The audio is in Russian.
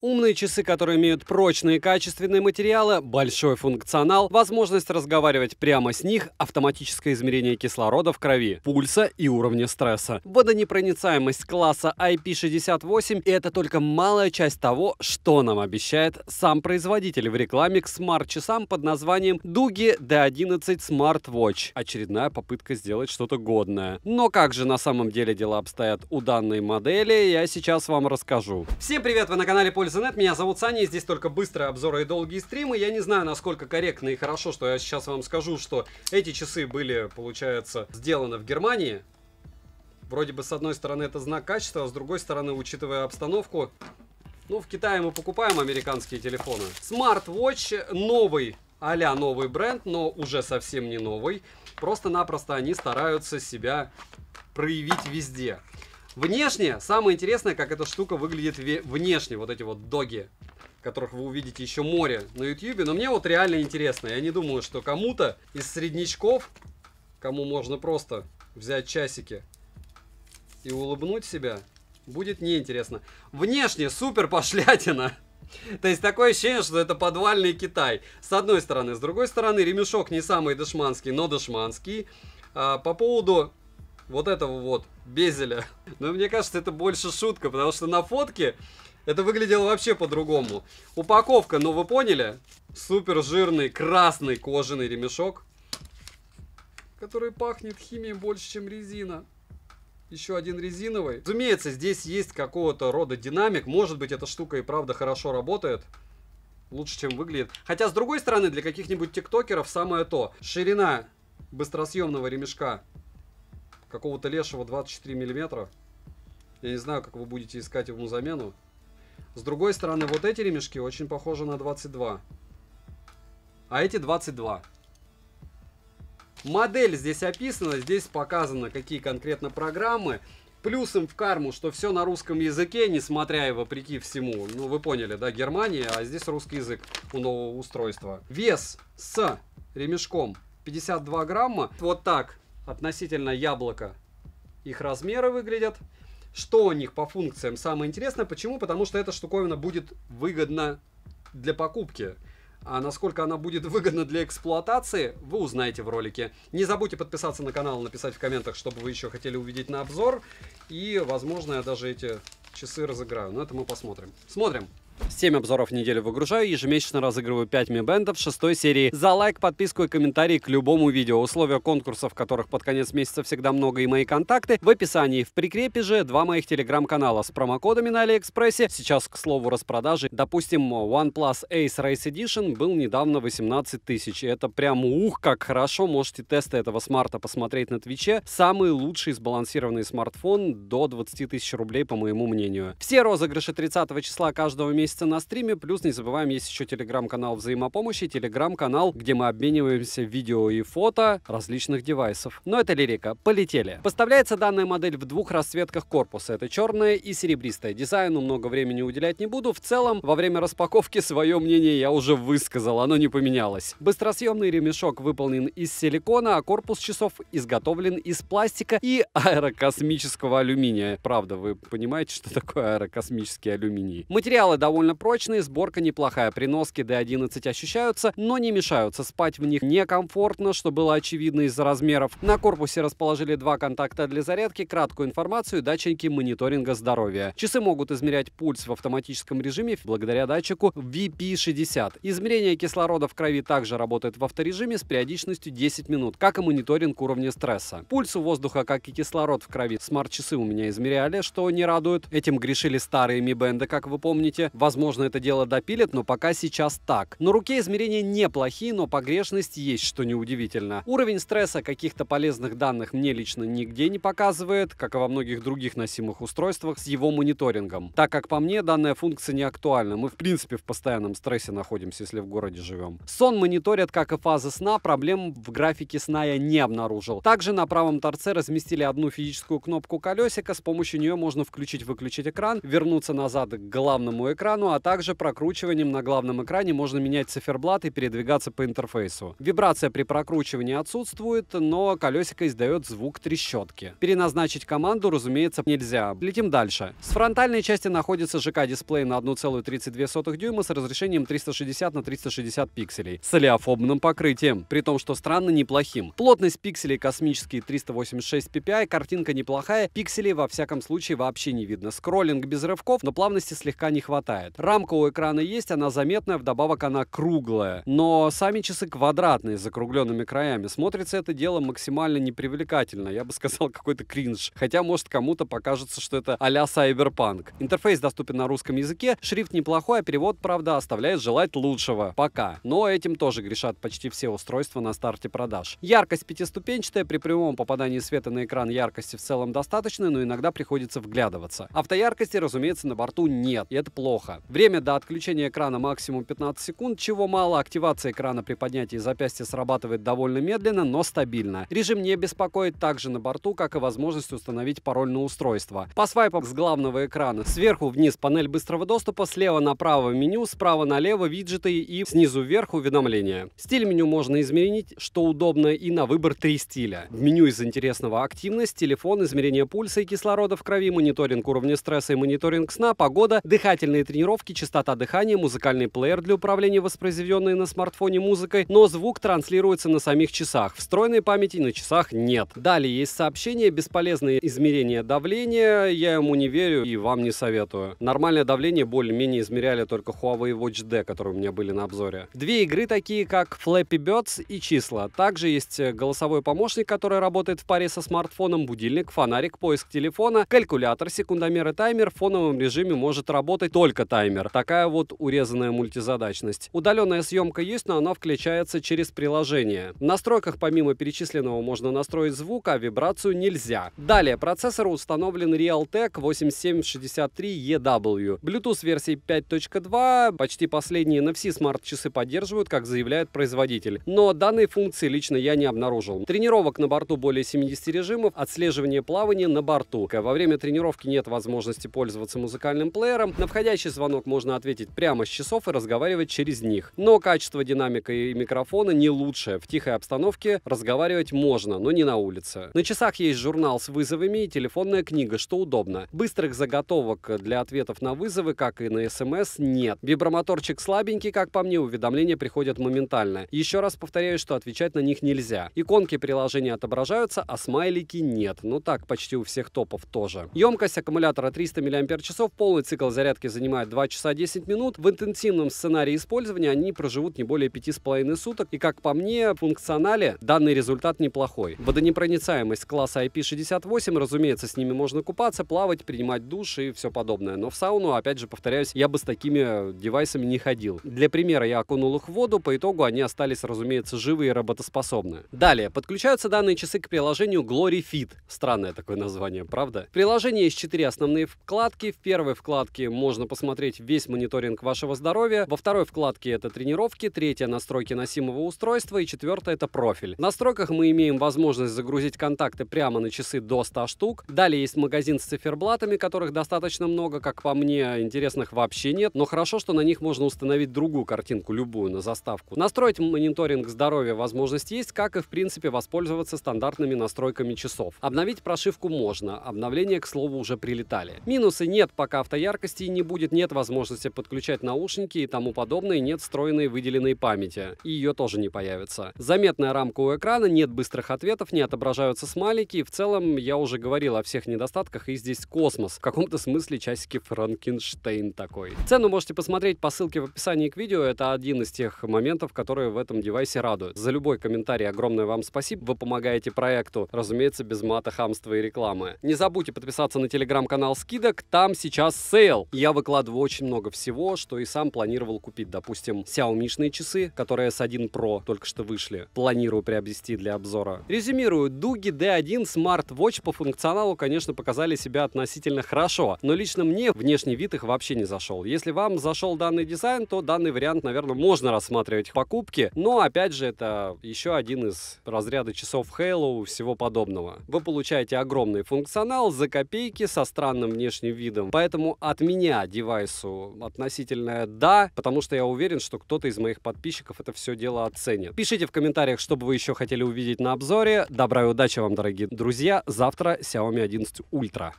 Умные часы, которые имеют прочные и качественные материалы, большой функционал, возможность разговаривать прямо с них, автоматическое измерение кислорода в крови, пульса и уровня стресса. Водонепроницаемость класса IP68 – это только малая часть того, что нам обещает сам производитель в рекламе к смарт-часам под названием Doogee D11 Smartwatch. Очередная попытка сделать что-то годное. Но как же на самом деле дела обстоят у данной модели, я сейчас вам расскажу. Всем привет, вы на канале Польза.нет, меня зовут Саня, и здесь только быстрые обзоры и долгие стримы. Я не знаю, насколько корректно и хорошо, что я сейчас вам скажу, что эти часы были, получается, сделаны в Германии. Вроде бы, с одной стороны, это знак качества, а с другой стороны, учитывая обстановку, ну, в Китае мы покупаем американские телефоны. Smartwatch новый, а-ля новый бренд, но уже совсем не новый. Просто-напросто они стараются себя проявить везде. Внешне, самое интересное, как эта штука выглядит внешне, вот эти вот доги, которых вы увидите еще море на YouTube. Но мне вот реально интересно. Я не думаю, что кому-то из среднячков, кому можно просто взять часики и улыбнуть себя, будет неинтересно. Внешне супер пошлятина. То есть такое ощущение, что это подвальный Китай. С одной стороны. С другой стороны, ремешок не самый дешманский, но дешманский. По поводу вот этого вот безеля. Но мне кажется, это больше шутка, потому что на фотке это выглядело вообще по-другому. Упаковка, ну вы поняли? Супер жирный красный кожаный ремешок, который пахнет химией больше, чем резина. Еще один резиновый. Разумеется, здесь есть какого-то рода динамик. Может быть, эта штука и правда хорошо работает. Лучше, чем выглядит. Хотя, с другой стороны, для каких-нибудь тиктокеров самое то. Ширина быстросъемного ремешка какого-то лешего 24 миллиметра. Я не знаю, как вы будете искать ему замену. С другой стороны, вот эти ремешки очень похожи на 22. А эти 22. Модель здесь описана, здесь показано, какие конкретно программы. Плюсом в карму, что все на русском языке, несмотря и вопреки всему. Ну, вы поняли, да, Германия, а здесь русский язык у нового устройства. Вес с ремешком 52 грамма. Вот так относительно яблока их размеры выглядят. Что у них по функциям самое интересное? Почему? Потому что эта штуковина будет выгодна для покупки. А насколько она будет выгодна для эксплуатации, вы узнаете в ролике. Не забудьте подписаться на канал, написать в комментах, что бы вы еще хотели увидеть на обзор. И, возможно, я даже эти часы разыграю. Но это мы посмотрим. Смотрим. 7 обзоров в неделю выгружаю, ежемесячно разыгрываю 5 Mi Band'ов 6 серии. За лайк, подписку и комментарий к любому видео. Условия конкурсов, которых под конец месяца всегда много, и мои контакты в описании. В прикрепе же 2 моих телеграм-канала с промокодами на Алиэкспрессе. Сейчас, к слову, распродажи. Допустим, OnePlus Ace Race Edition был недавно 18 тысяч. Это прям ух, как хорошо. Можете тесты этого смарта посмотреть на Твиче. Самый лучший сбалансированный смартфон до 20 тысяч рублей, по моему мнению. Все розыгрыши 30 числа каждого месяца на стриме, плюс не забываем, есть еще телеграм-канал взаимопомощи, телеграм-канал, где мы обмениваемся видео и фото различных девайсов. Но это лирика. Полетели. Поставляется данная модель в двух расцветках корпуса. Это черная и серебристая. Дизайну много времени уделять не буду. В целом, во время распаковки свое мнение я уже высказал, оно не поменялось. Быстросъемный ремешок выполнен из силикона, а корпус часов изготовлен из пластика и аэрокосмического алюминия. Правда, вы понимаете, что такое аэрокосмический алюминий? Материалы довольно прочные, сборка неплохая. При носке D11 ощущаются, но не мешаются. Спать в них некомфортно, что было очевидно из-за размеров. На корпусе расположили 2 контакта для зарядки, краткую информацию и датчики мониторинга здоровья. Часы могут измерять пульс в автоматическом режиме благодаря датчику VP60. Измерение кислорода в крови также работает в авторежиме с периодичностью 10 минут, как и мониторинг уровня стресса. Пульс у воздуха, как и кислород в крови, смарт-часы у меня измеряли, что не радует. Этим грешили старые Mi Band'ы, как вы помните. Возможно, это дело допилят, но пока сейчас так. На руке измерения неплохие, но погрешность есть, что неудивительно. Уровень стресса каких-то полезных данных мне лично нигде не показывает, как и во многих других носимых устройствах с его мониторингом. Так как по мне, данная функция не актуальна. Мы в принципе в постоянном стрессе находимся, если в городе живем. Сон мониторят, как и фазы сна, проблем в графике сна я не обнаружил. Также на правом торце разместили одну физическую кнопку колесика, с помощью нее можно включить-выключить экран, вернуться назад к главному экрану экрану, а также прокручиванием на главном экране можно менять циферблат и передвигаться по интерфейсу. Вибрация при прокручивании отсутствует, но колесико издает звук трещотки. Переназначить команду, разумеется, нельзя. Летим дальше. С фронтальной части находится ЖК-дисплей на 1,32 дюйма с разрешением 360 на 360 пикселей с олеофобным покрытием, при том, что странно неплохим. Плотность пикселей космические 386 ppi, картинка неплохая, пикселей во всяком случае вообще не видно. Скроллинг без рывков, но плавности слегка не хватает. Рамка у экрана есть, она заметная, вдобавок она круглая, но сами часы квадратные с закругленными краями. Смотрится это дело максимально непривлекательно, я бы сказал, какой-то кринж. Хотя, может, кому-то покажется, что это а-ля Cyberpunk. Интерфейс доступен на русском языке, шрифт неплохой, а перевод, правда, оставляет желать лучшего. Пока. Но этим тоже грешат почти все устройства на старте продаж. Яркость пятиступенчатая, при прямом попадании света на экран яркости в целом достаточно, но иногда приходится вглядываться. Автояркости, разумеется, на борту нет, и это плохо. Время до отключения экрана максимум 15 секунд, чего мало. Активация экрана при поднятии запястья срабатывает довольно медленно, но стабильно. Режим не беспокоит также на борту, как и возможность установить пароль на устройство. По свайпам с главного экрана сверху вниз панель быстрого доступа, слева направо меню, справа налево виджеты и снизу вверх уведомления. Стиль меню можно изменить, что удобно, и на выбор 3 стиля. В меню из интересного: активность, телефон, измерение пульса и кислорода в крови, мониторинг уровня стресса и мониторинг сна, погода, дыхательные тренировки, частота дыхания, музыкальный плеер для управления воспроизведенной на смартфоне музыкой, но звук транслируется на самих часах. Встроенной памяти на часах нет. Далее есть сообщение: бесполезное измерение давления, я ему не верю и вам не советую. Нормальное давление более-менее измеряли только Huawei Watch D, которые у меня были на обзоре. Две игры такие, как Flappy Birds и числа. Также есть голосовой помощник, который работает в паре со смартфоном, будильник, фонарик, поиск телефона, калькулятор, секундомер и таймер. В фоновом режиме может работать только таймер. Такая вот урезанная мультизадачность. Удаленная съемка есть, но она включается через приложение. В настройках помимо перечисленного можно настроить звук, а вибрацию нельзя. Далее, процессор установлен Realtek 8763EW. Bluetooth версии 5.2, почти последние NFC смарт-часы поддерживают, как заявляет производитель. Но данной функции лично я не обнаружил. Тренировок на борту более 70 режимов, отслеживание плавания на борту. Во время тренировки нет возможности пользоваться музыкальным плеером. На входящий звонок можно ответить прямо с часов и разговаривать через них. Но качество динамика и микрофона не лучшее. В тихой обстановке разговаривать можно, но не на улице. На часах есть журнал с вызовами и телефонная книга, что удобно. Быстрых заготовок для ответов на вызовы, как и на СМС, нет. Вибромоторчик слабенький, как по мне, уведомления приходят моментально. Еще раз повторяю, что отвечать на них нельзя. Иконки приложения отображаются, а смайлики нет. Ну так, почти у всех топов тоже. Емкость аккумулятора 300 мАч, полный цикл зарядки занимает 2 часа 10 минут. В интенсивном сценарии использования они проживут не более 5,5 суток. И как по мне, в функционале данный результат неплохой. Водонепроницаемость класса IP68, разумеется, с ними можно купаться, плавать, принимать душ и все подобное. Но в сауну, опять же, повторяюсь, я бы с такими девайсами не ходил. Для примера, я окунул их в воду, по итогу они остались, разумеется, живы и работоспособны. Далее, подключаются данные часы к приложению Glory Fit. Странное такое название, правда? В приложении есть 4 основные вкладки. В первой вкладке можно посмотреть весь мониторинг вашего здоровья. Во второй вкладке это тренировки, третья — настройки носимого устройства и четвертая — это профиль. В настройках мы имеем возможность загрузить контакты прямо на часы до 100 штук. Далее есть магазин с циферблатами, которых достаточно много, как по мне, интересных вообще нет, но хорошо, что на них можно установить другую картинку, любую, на заставку. Настроить мониторинг здоровья возможность есть, как и в принципе воспользоваться стандартными настройками часов. Обновить прошивку можно, обновления, к слову, уже прилетали. Минусы: нет пока автояркости и не будет, нет возможности подключать наушники и тому подобное, нет встроенной выделенной памяти, и ее тоже не появится. Заметная рамка у экрана, нет быстрых ответов, не отображаются смайлики, и в целом я уже говорил о всех недостатках, и здесь космос. В каком-то смысле часики Франкенштейн такой. Цену можете посмотреть по ссылке в описании к видео, это один из тех моментов, которые в этом девайсе радуют. За любой комментарий огромное вам спасибо, вы помогаете проекту, разумеется, без мата, хамства и рекламы. Не забудьте подписаться на телеграм-канал скидок, там сейчас сейл. Я выкладываю очень много всего, что и сам планировал купить. Допустим, Xiaomi-шные часы, которые S1 Pro только что вышли, планирую приобрести для обзора. Резюмирую, Дуги D1 Smart Watch по функционалу, конечно, показали себя относительно хорошо, но лично мне внешний вид их вообще не зашел. Если вам зашел данный дизайн, то данный вариант, наверное, можно рассматривать в покупке, но опять же, это еще один из разряда часов Halo и всего подобного. Вы получаете огромный функционал за копейки со странным внешним видом, поэтому от меня девайс девайсу относительное «да», потому что я уверен, что кто-то из моих подписчиков это все дело оценит. Пишите в комментариях, что бы вы еще хотели увидеть на обзоре. Добра и удачи вам, дорогие друзья. Завтра Xiaomi 11 Ultra.